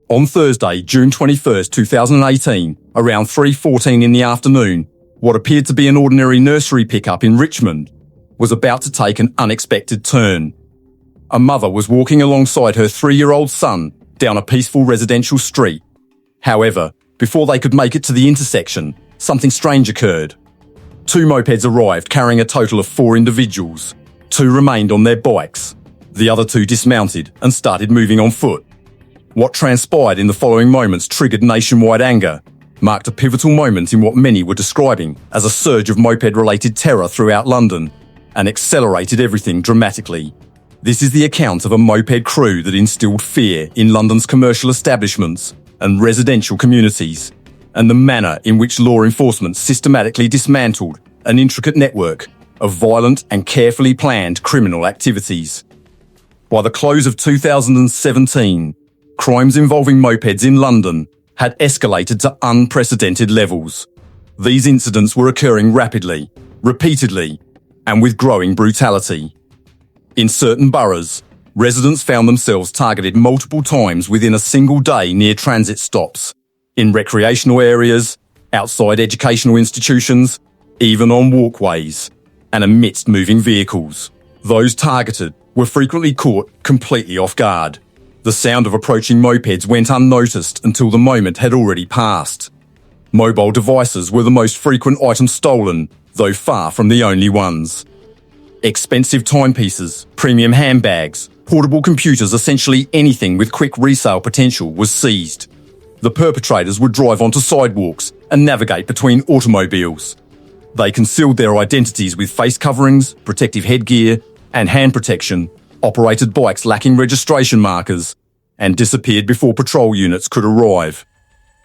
On Thursday, June 21st, 2018, around 3:14 in the afternoon, what appeared to be an ordinary nursery pickup in Richmond was about to take an unexpected turn. A mother was walking alongside her 3-year-old son down a peaceful residential street. However, before they could make it to the intersection, something strange occurred. 2 mopeds arrived carrying a total of 4 individuals. 2 remained on their bikes. The other 2 dismounted and started moving on foot. What transpired in the following moments triggered nationwide anger, marked a pivotal moment in what many were describing as a surge of moped-related terror throughout London, and accelerated everything dramatically. This is the account of a moped crew that instilled fear in London's commercial establishments and residential communities, and the manner in which law enforcement systematically dismantled an intricate network of violent and carefully planned criminal activities. By the close of 2017, crimes involving mopeds in London had escalated to unprecedented levels. These incidents were occurring rapidly, repeatedly, and with growing brutality. In certain boroughs, residents found themselves targeted multiple times within a single day near transit stops, in recreational areas, outside educational institutions, even on walkways, and amidst moving vehicles. Those targeted were frequently caught completely off guard. The sound of approaching mopeds went unnoticed until the moment had already passed. Mobile devices were the most frequent item stolen, though far from the only ones. Expensive timepieces, premium handbags, portable computers, essentially anything with quick resale potential was seized. The perpetrators would drive onto sidewalks and navigate between automobiles. They concealed their identities with face coverings, protective headgear, and hand protection, operated bikes lacking registration markers, and disappeared before patrol units could arrive.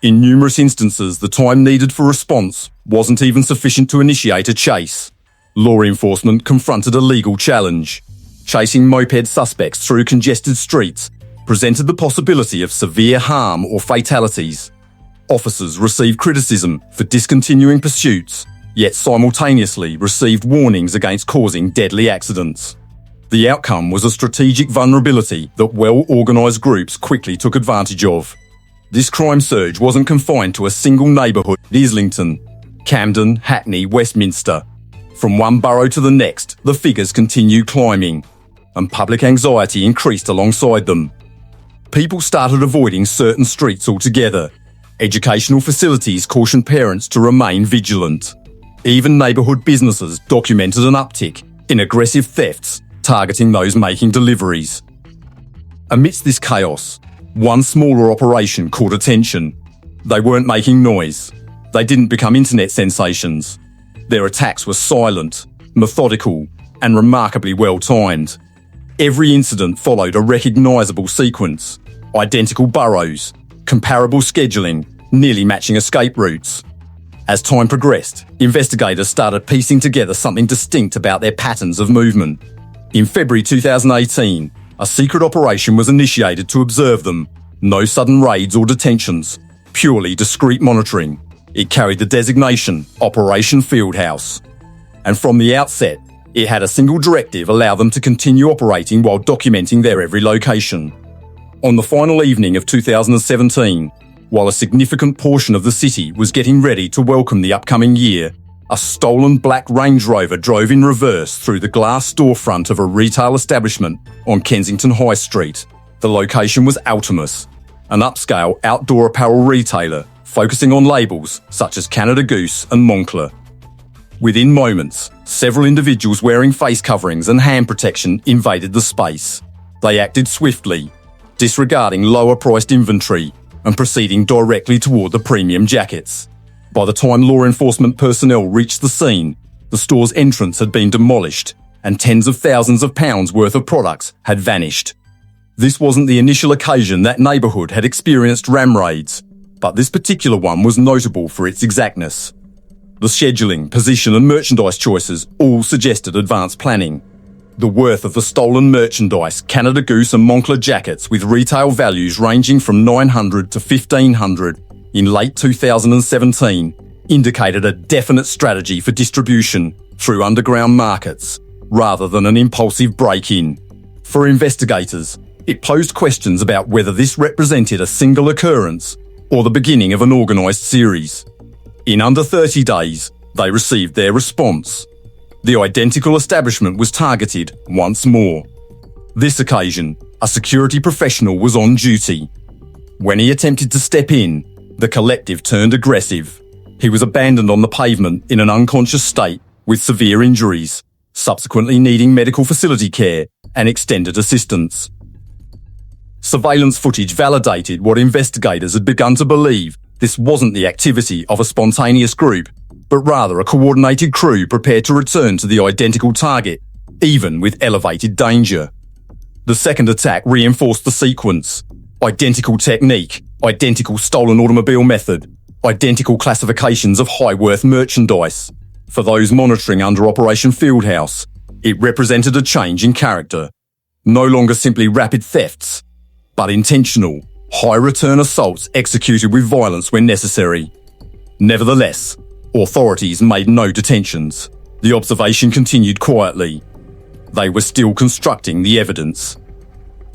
In numerous instances, the time needed for response wasn't even sufficient to initiate a chase. Law enforcement confronted a legal challenge. Chasing moped suspects through congested streets presented the possibility of severe harm or fatalities. Officers received criticism for discontinuing pursuits, yet simultaneously received warnings against causing deadly accidents. The outcome was a strategic vulnerability that well-organised groups quickly took advantage of. This crime surge wasn't confined to a single neighbourhood: Islington, Camden, Hackney, Westminster. From one borough to the next, the figures continued climbing, and public anxiety increased alongside them. People started avoiding certain streets altogether. Educational facilities cautioned parents to remain vigilant. Even neighbourhood businesses documented an uptick in aggressive thefts targeting those making deliveries. Amidst this chaos, one smaller operation caught attention. They weren't making noise. They didn't become internet sensations. Their attacks were silent, methodical, and remarkably well-timed. Every incident followed a recognisable sequence: identical boroughs, comparable scheduling, nearly matching escape routes. As time progressed, investigators started piecing together something distinct about their patterns of movement. In February 2018, a secret operation was initiated to observe them. No sudden raids or detentions, purely discreet monitoring. It carried the designation Operation Fieldhouse. And from the outset, it had a single directive: allow them to continue operating while documenting their every location. On the final evening of 2017, while a significant portion of the city was getting ready to welcome the upcoming year, a stolen black Range Rover drove in reverse through the glass storefront of a retail establishment on Kensington High Street. The location was Ultimus, an upscale outdoor apparel retailer focusing on labels such as Canada Goose and Moncler. Within moments, several individuals wearing face coverings and hand protection invaded the space. They acted swiftly, disregarding lower-priced inventory and proceeding directly toward the premium jackets. By the time law enforcement personnel reached the scene, the store's entrance had been demolished and tens of thousands of pounds worth of products had vanished. This wasn't the initial occasion that neighbourhood had experienced ram raids, but this particular one was notable for its exactness. The scheduling, position and merchandise choices all suggested advanced planning. The worth of the stolen merchandise, Canada Goose and Moncler jackets with retail values ranging from $900 to $1,500 in late 2017, indicated a definite strategy for distribution through underground markets, rather than an impulsive break-in. For investigators, It posed questions about whether this represented a single occurrence or the beginning of an organised series. In under 30 days, they received their response. The identical establishment was targeted once more. This occasion, a security professional was on duty. When he attempted to step in, the collective turned aggressive. He was abandoned on the pavement in an unconscious state with severe injuries, subsequently needing medical facility care and extended assistance. Surveillance footage validated what investigators had begun to believe: this wasn't the activity of a spontaneous group, but rather a coordinated crew prepared to return to the identical target, even with elevated danger. The second attack reinforced the sequence: identical technique, identical stolen automobile method, identical classifications of high-worth merchandise. For those monitoring under Operation Fieldhouse, it represented a change in character. No longer simply rapid thefts, but intentional, high-return assaults executed with violence when necessary. Nevertheless, authorities made no detentions. The observation continued quietly. They were still constructing the evidence.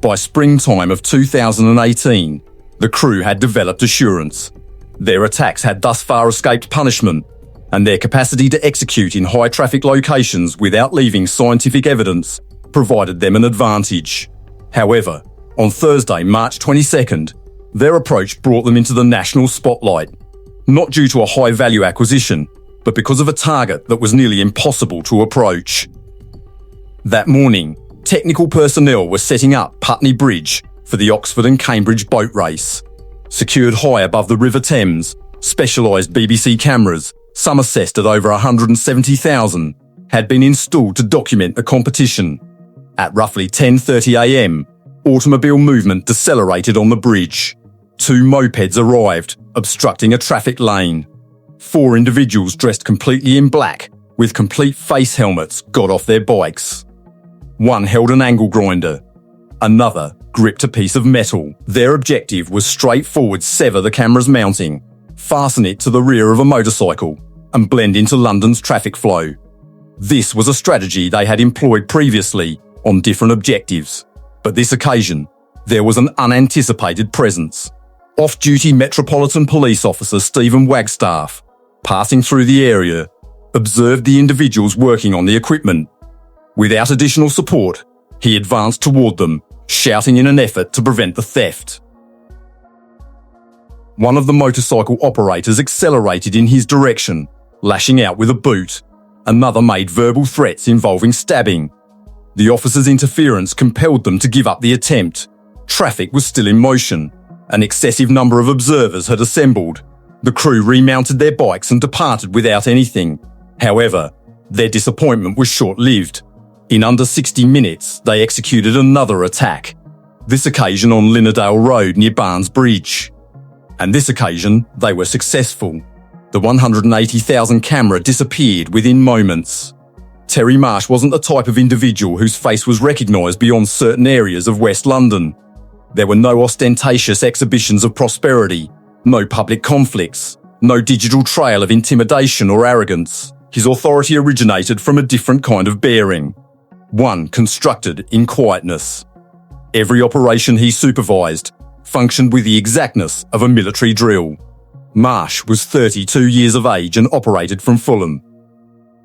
By springtime of 2018, the crew had developed assurance. Their attacks had thus far escaped punishment, and their capacity to execute in high-traffic locations without leaving scientific evidence provided them an advantage. However, on Thursday, March 22nd, their approach brought them into the national spotlight, not due to a high-value acquisition, but because of a target that was nearly impossible to approach. That morning, technical personnel were setting up Putney Bridge for the Oxford and Cambridge boat race. Secured high above the River Thames, specialised BBC cameras, some assessed at over 170,000, had been installed to document the competition. At roughly 10:30 a.m, automobile movement decelerated on the bridge. 2 mopeds arrived, obstructing a traffic lane. 4 individuals dressed completely in black, with complete face helmets, got off their bikes. One held an angle grinder. Another gripped a piece of metal. Their objective was straightforward: sever the camera's mounting, fasten it to the rear of a motorcycle, and blend into London's traffic flow. This was a strategy they had employed previously on different objectives. But this occasion, there was an unanticipated presence. Off-duty Metropolitan Police Officer Stephen Wagstaff, passing through the area, observed the individuals working on the equipment. Without additional support, he advanced toward them, shouting in an effort to prevent the theft. One of the motorcycle operators accelerated in his direction, lashing out with a boot. Another made verbal threats involving stabbing. The officer's interference compelled them to give up the attempt. Traffic was still in motion. An excessive number of observers had assembled. The crew remounted their bikes and departed without anything. However, their disappointment was short-lived. In under 60 minutes, they executed another attack. This occasion on Linnerdale Road near Barnes Bridge. And this occasion, they were successful. The 180,000 camera disappeared within moments. Terry Marsh wasn't the type of individual whose face was recognised beyond certain areas of West London. There were no ostentatious exhibitions of prosperity, no public conflicts, no digital trail of intimidation or arrogance. His authority originated from a different kind of bearing, one constructed in quietness. Every operation he supervised functioned with the exactness of a military drill. Marsh was 32 years of age and operated from Fulham.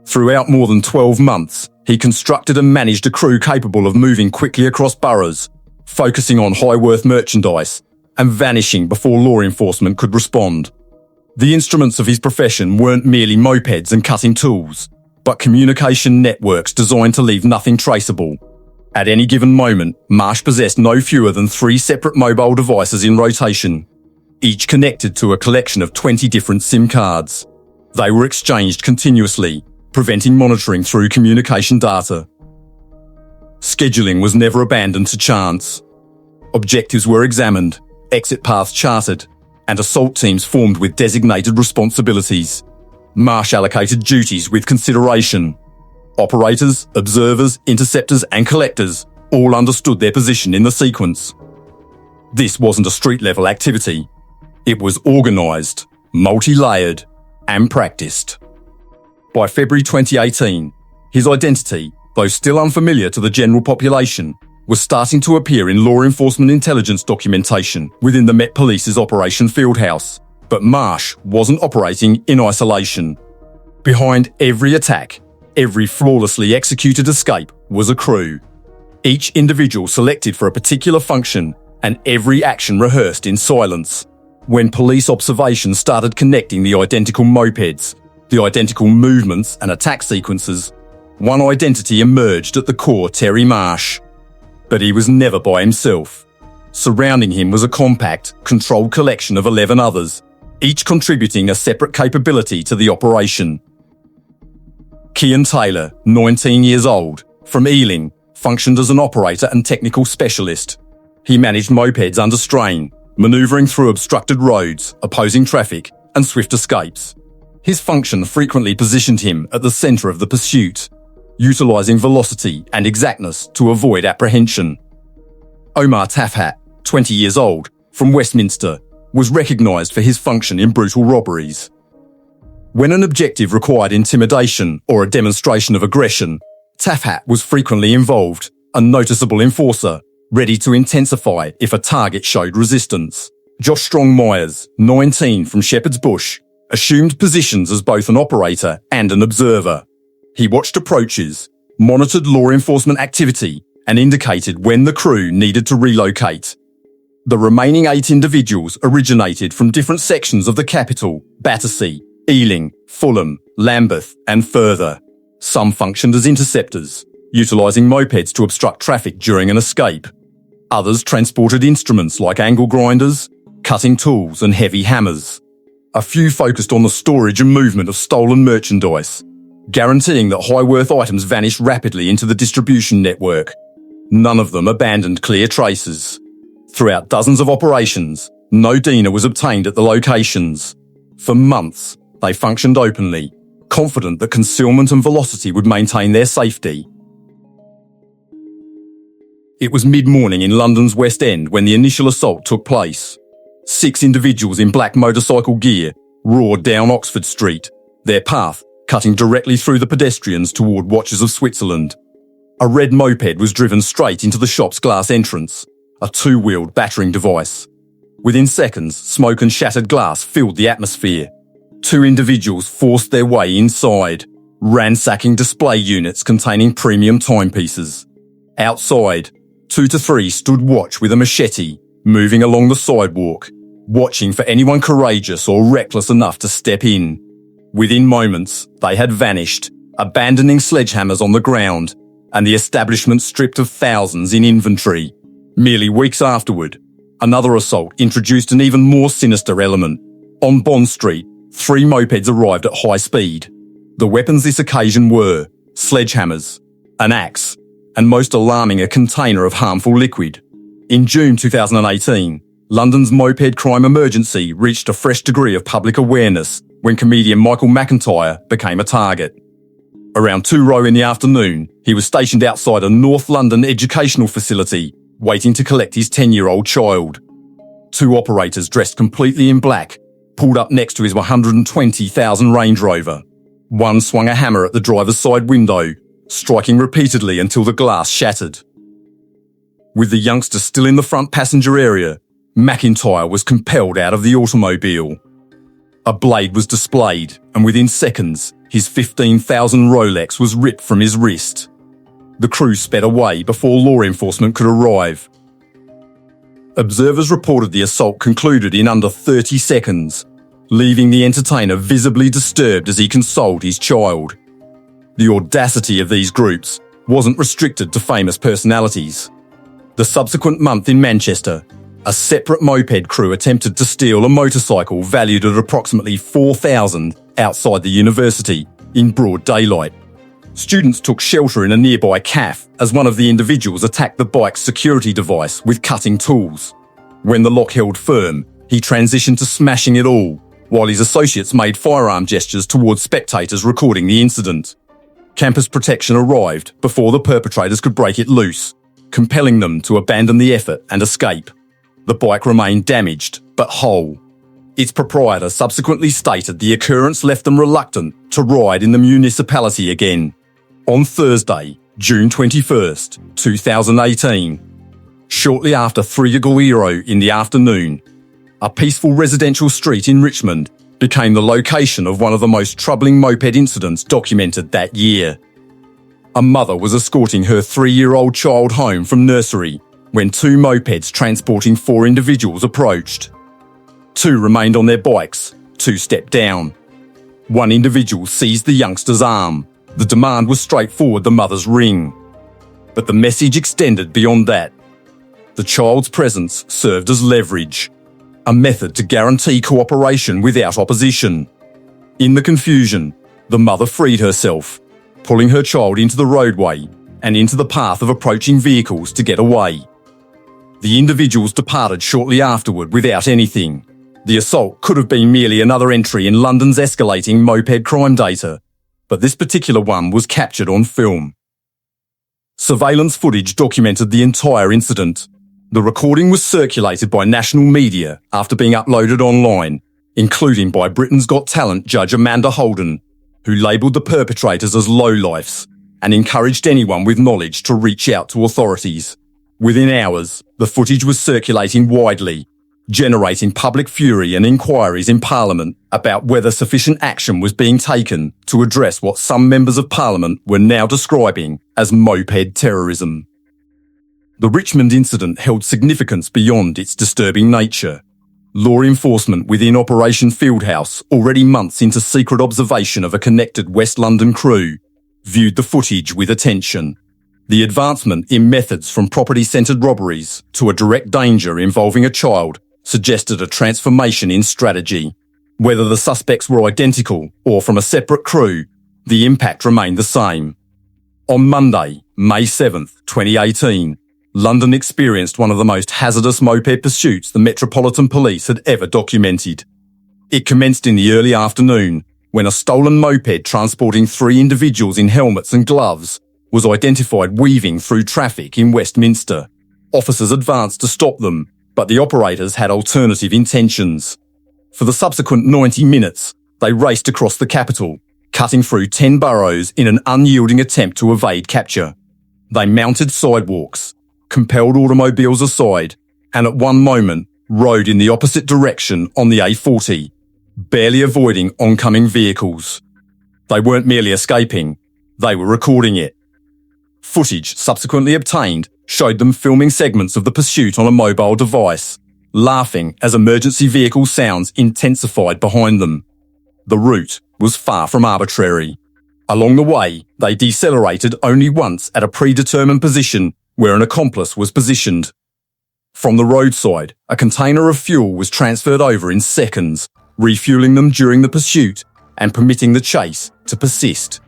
Throughout more than 12 months, he constructed and managed a crew capable of moving quickly across boroughs, focusing on high-worth merchandise, and vanishing before law enforcement could respond. The instruments of his profession weren't merely mopeds and cutting tools, but communication networks designed to leave nothing traceable. At any given moment, Marsh possessed no fewer than 3 separate mobile devices in rotation, each connected to a collection of 20 different SIM cards. They were exchanged continuously, preventing monitoring through communication data. Scheduling was never abandoned to chance. Objectives were examined, exit paths charted, and assault teams formed with designated responsibilities. Marsh allocated duties with consideration. Operators, observers, interceptors, and collectors all understood their position in the sequence. This wasn't a street-level activity. It was organised, multi-layered, and practiced. By February 2018, his identity, though still unfamiliar to the general population, was starting to appear in law enforcement intelligence documentation within the Met Police's Operation Fieldhouse. But Marsh wasn't operating in isolation. Behind every attack, every flawlessly executed escape was a crew. Each individual selected for a particular function and every action rehearsed in silence. When police observation started connecting the identical mopeds, the identical movements and attack sequences, one identity emerged at the core: Terry Marsh. But he was never by himself. Surrounding him was a compact, controlled collection of 11 others, each contributing a separate capability to the operation. Kian Taylor, 19 years old, from Ealing, functioned as an operator and technical specialist. He managed mopeds under strain, manoeuvring through obstructed roads, opposing traffic, and swift escapes. His function frequently positioned him at the centre of the pursuit, utilising velocity and exactness to avoid apprehension. Omar Tafhat, 20 years old, from Westminster, was recognised for his function in brutal robberies. When an objective required intimidation or a demonstration of aggression, Tafhat was frequently involved, a noticeable enforcer, ready to intensify if a target showed resistance. Josh Strong-Myers, 19, from Shepherd's Bush, assumed positions as both an operator and an observer. He watched approaches, monitored law enforcement activity, and indicated when the crew needed to relocate. The remaining 8 individuals originated from different sections of the capital: Battersea, Ealing, Fulham, Lambeth, and further. Some functioned as interceptors, utilising mopeds to obstruct traffic during an escape. Others transported instruments like angle grinders, cutting tools, and heavy hammers. A few focused on the storage and movement of stolen merchandise, guaranteeing that high-worth items vanished rapidly into the distribution network. None of them abandoned clear traces. Throughout dozens of operations, no DINA was obtained at the locations. For months, they functioned openly, confident that concealment and velocity would maintain their safety. It was mid-morning in London's West End when the initial assault took place. 6 individuals in black motorcycle gear roared down Oxford Street, their path cutting directly through the pedestrians toward Watches of Switzerland. A red moped was driven straight into the shop's glass entrance, a 2-wheeled battering device. Within seconds, smoke and shattered glass filled the atmosphere. 2 individuals forced their way inside, ransacking display units containing premium timepieces. Outside, 2 to 3 stood watch with a machete, moving along the sidewalk, watching for anyone courageous or reckless enough to step in. Within moments, they had vanished, abandoning sledgehammers on the ground, and the establishment stripped of thousands in inventory. Merely weeks afterward, another assault introduced an even more sinister element. On Bond Street, 3 mopeds arrived at high speed. The weapons this occasion were sledgehammers, an axe, and most alarming, a container of harmful liquid. In June 2018, London's moped crime emergency reached a fresh degree of public awareness when comedian Michael McIntyre became a target. Around 2:00 in the afternoon, he was stationed outside a North London educational facility, waiting to collect his 10-year-old child. 2 operators dressed completely in black pulled up next to his 120,000 Range Rover. One swung a hammer at the driver's side window, striking repeatedly until the glass shattered. With the youngster still in the front passenger area, McIntyre was compelled out of the automobile. A blade was displayed, and within seconds, his 15,000 Rolex was ripped from his wrist. The crew sped away before law enforcement could arrive. Observers reported the assault concluded in under 30 seconds, leaving the entertainer visibly disturbed as he consoled his child. The audacity of these groups wasn't restricted to famous personalities. The subsequent month in Manchester, a separate moped crew attempted to steal a motorcycle valued at approximately $4,000 outside the university in broad daylight. Students took shelter in a nearby cafe as one of the individuals attacked the bike's security device with cutting tools. When the lock held firm, he transitioned to smashing it all, while his associates made firearm gestures towards spectators recording the incident. Campus protection arrived before the perpetrators could break it loose, compelling them to abandon the effort and escape. The bike remained damaged, but whole. Its proprietor subsequently stated the occurrence left them reluctant to ride in the municipality again. On Thursday, June 21st, 2018. Shortly after 3:00 in the afternoon, a peaceful residential street in Richmond became the location of one of the most troubling moped incidents documented that year. A mother was escorting her 3-year-old child home from nursery when 2 mopeds transporting 4 individuals approached. 2 remained on their bikes, 2 stepped down. One individual seized the youngster's arm. The demand was straightforward: the mother's ring. But the message extended beyond that. The child's presence served as leverage, a method to guarantee cooperation without opposition. In the confusion, the mother freed herself, pulling her child into the roadway and into the path of approaching vehicles to get away. The individuals departed shortly afterward without anything. The assault could have been merely another entry in London's escalating moped crime data, but this particular one was captured on film. Surveillance footage documented the entire incident. The recording was circulated by national media after being uploaded online, including by Britain's Got Talent judge Amanda Holden, who labelled the perpetrators as lowlifes and encouraged anyone with knowledge to reach out to authorities. Within hours, the footage was circulating widely, generating public fury and inquiries in Parliament about whether sufficient action was being taken to address what some members of Parliament were now describing as moped terrorism. The Richmond incident held significance beyond its disturbing nature. Law enforcement within Operation Fieldhouse, already months into secret observation of a connected West London crew, viewed the footage with attention. The advancement in methods from property-centred robberies to a direct danger involving a child suggested a transformation in strategy. Whether the suspects were identical or from a separate crew, the impact remained the same. On Monday, May 7th, 2018, London experienced one of the most hazardous moped pursuits the Metropolitan Police had ever documented. It commenced in the early afternoon when a stolen moped transporting 3 individuals in helmets and gloves was identified weaving through traffic in Westminster. Officers advanced to stop them, but the operators had alternative intentions. For the subsequent 90 minutes, they raced across the capital, cutting through 10 boroughs in an unyielding attempt to evade capture. They mounted sidewalks, compelled automobiles aside, and at one moment rode in the opposite direction on the A40, barely avoiding oncoming vehicles. They weren't merely escaping, they were recording it. Footage subsequently obtained showed them filming segments of the pursuit on a mobile device, laughing as emergency vehicle sounds intensified behind them. The route was far from arbitrary. Along the way, they decelerated only once at a predetermined position where an accomplice was positioned. From the roadside, a container of fuel was transferred over in seconds, refueling them during the pursuit and permitting the chase to persist.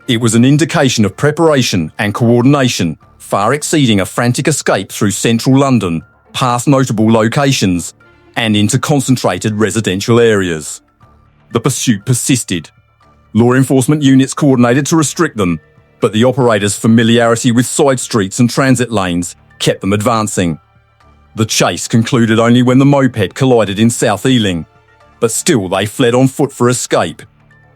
It was an indication of preparation and coordination, far exceeding a frantic escape through central London, past notable locations, and into concentrated residential areas. The pursuit persisted. Law enforcement units coordinated to restrict them, but the operators' familiarity with side streets and transit lanes kept them advancing. The chase concluded only when the moped collided in South Ealing, but still they fled on foot for escape.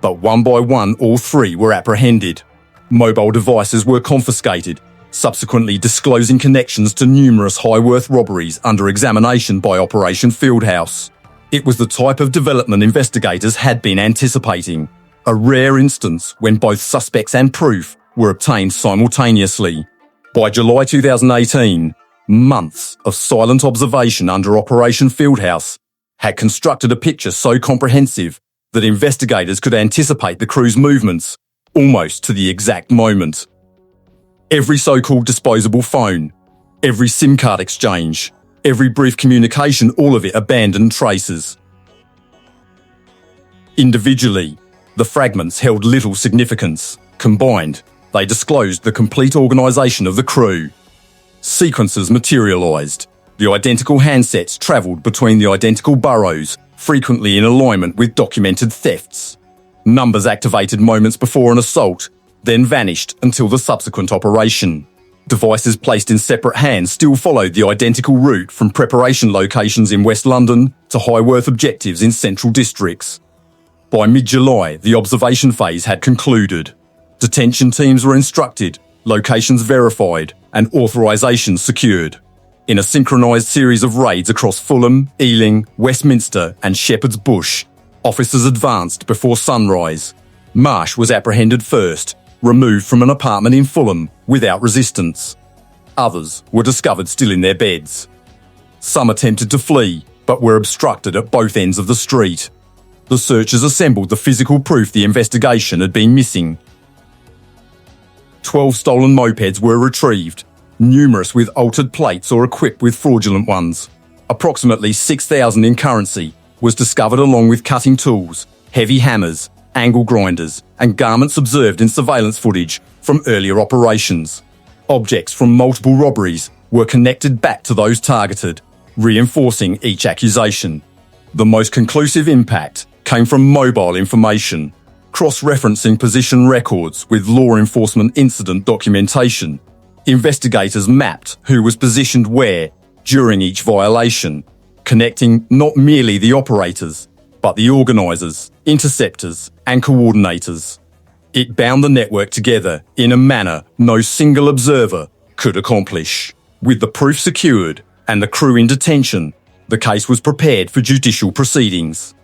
But one by one, all 3 were apprehended. Mobile devices were confiscated, subsequently disclosing connections to numerous high-worth robberies under examination by Operation Fieldhouse. It was the type of development investigators had been anticipating, a rare instance when both suspects and proof were obtained simultaneously. By July 2018, months of silent observation under Operation Fieldhouse had constructed a picture so comprehensive that investigators could anticipate the crew's movements almost to the exact moment. Every so-called disposable phone, every SIM card exchange, every brief communication, all of it abandoned traces. Individually, the fragments held little significance. Combined, they disclosed the complete organisation of the crew. Sequences materialised. The identical handsets travelled between the identical boroughs, frequently in alignment with documented thefts. Numbers activated moments before an assault, then vanished until the subsequent operation. Devices placed in separate hands still followed the identical route from preparation locations in West London to high-worth objectives in central districts. By mid-July, the observation phase had concluded. Detention teams were instructed, locations verified, and authorisations secured. In a synchronised series of raids across Fulham, Ealing, Westminster and Shepherd's Bush, officers advanced before sunrise. Marsh was apprehended first, removed from an apartment in Fulham without resistance. Others were discovered still in their beds. Some attempted to flee, but were obstructed at both ends of the street. The searchers assembled the physical proof the investigation had been missing. 12 stolen mopeds were retrieved, numerous with altered plates or equipped with fraudulent ones. Approximately 6,000 in currency was discovered, along with cutting tools, heavy hammers, angle grinders, and garments observed in surveillance footage from earlier operations. Objects from multiple robberies were connected back to those targeted, reinforcing each accusation. The most conclusive impact came from mobile information, cross-referencing position records with law enforcement incident documentation. Investigators mapped who was positioned where during each violation, connecting not merely the operators, but the organisers, interceptors, and coordinators. It bound the network together in a manner no single observer could accomplish. With the proof secured and the crew in detention, the case was prepared for judicial proceedings.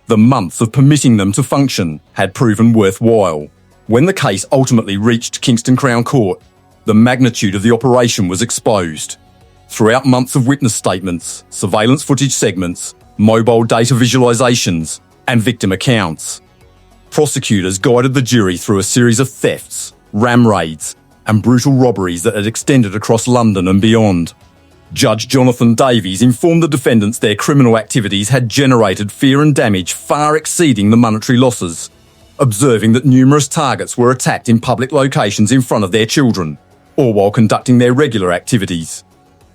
The months of permitting them to function had proven worthwhile. When the case ultimately reached Kingston Crown Court, the magnitude of the operation was exposed. Throughout months of witness statements, surveillance footage segments, mobile data visualizations, and victim accounts, prosecutors guided the jury through a series of thefts, ram raids, and brutal robberies that had extended across London and beyond. Judge Jonathan Davies informed the defendants their criminal activities had generated fear and damage far exceeding the monetary losses, observing that numerous targets were attacked in public locations in front of their children, or while conducting their regular activities.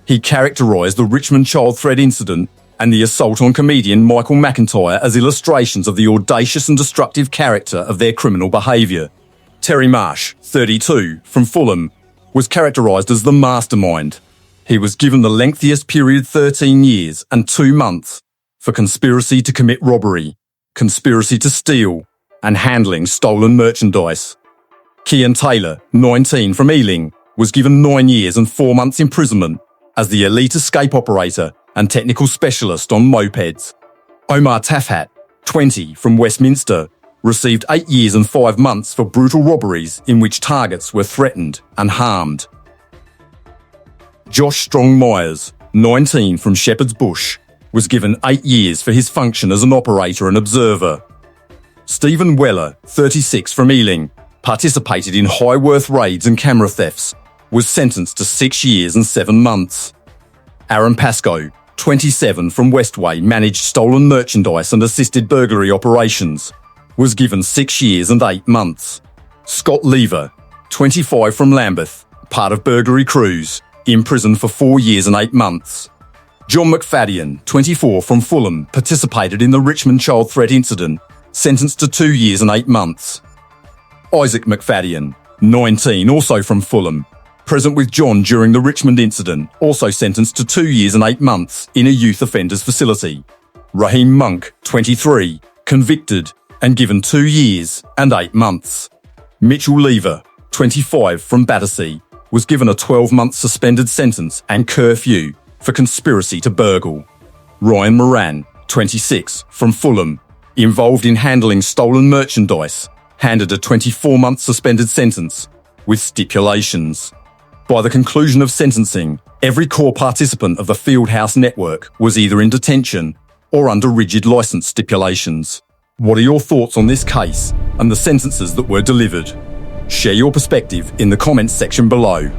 He characterised the Richmond child threat incident and the assault on comedian Michael McIntyre as illustrations of the audacious and destructive character of their criminal behaviour. Terry Marsh, 32, from Fulham, was characterised as the mastermind. He was given the lengthiest period, 13 years and 2 months, for conspiracy to commit robbery, conspiracy to steal, and handling stolen merchandise. Kian Taylor, 19, from Ealing, was given 9 years and 4 months imprisonment as the elite escape operator and technical specialist on mopeds. Omar Tafhat, 20, from Westminster, received 8 years and 5 months for brutal robberies in which targets were threatened and harmed. Josh Strong Myers, 19, from Shepherd's Bush, was given 8 years for his function as an operator and observer. Stephen Weller, 36, from Ealing, participated in high-worth raids and camera thefts, was sentenced to 6 years and 7 months. Aaron Pascoe, 27, from Westway, managed stolen merchandise and assisted burglary operations, was given 6 years and 8 months. Scott Lever, 25, from Lambeth, part of burglary crews, imprisoned for 4 years and 8 months. John McFadden, 24, from Fulham, participated in the Richmond child threat incident, sentenced to 2 years and 8 months. Isaac McFadden, 19, also from Fulham, present with John during the Richmond incident, also sentenced to 2 years and 8 months in a youth offenders facility. Raheem Monk, 23, convicted and given 2 years and 8 months. Mitchell Lever, 25, from Battersea, was given a 12-month suspended sentence and curfew for conspiracy to burgle. Ryan Moran, 26, from Fulham, involved in handling stolen merchandise, handed a 24-month suspended sentence with stipulations. By the conclusion of sentencing, every core participant of the Fieldhouse network was either in detention or under rigid licence stipulations. What are your thoughts on this case and the sentences that were delivered? Share your perspective in the comments section below.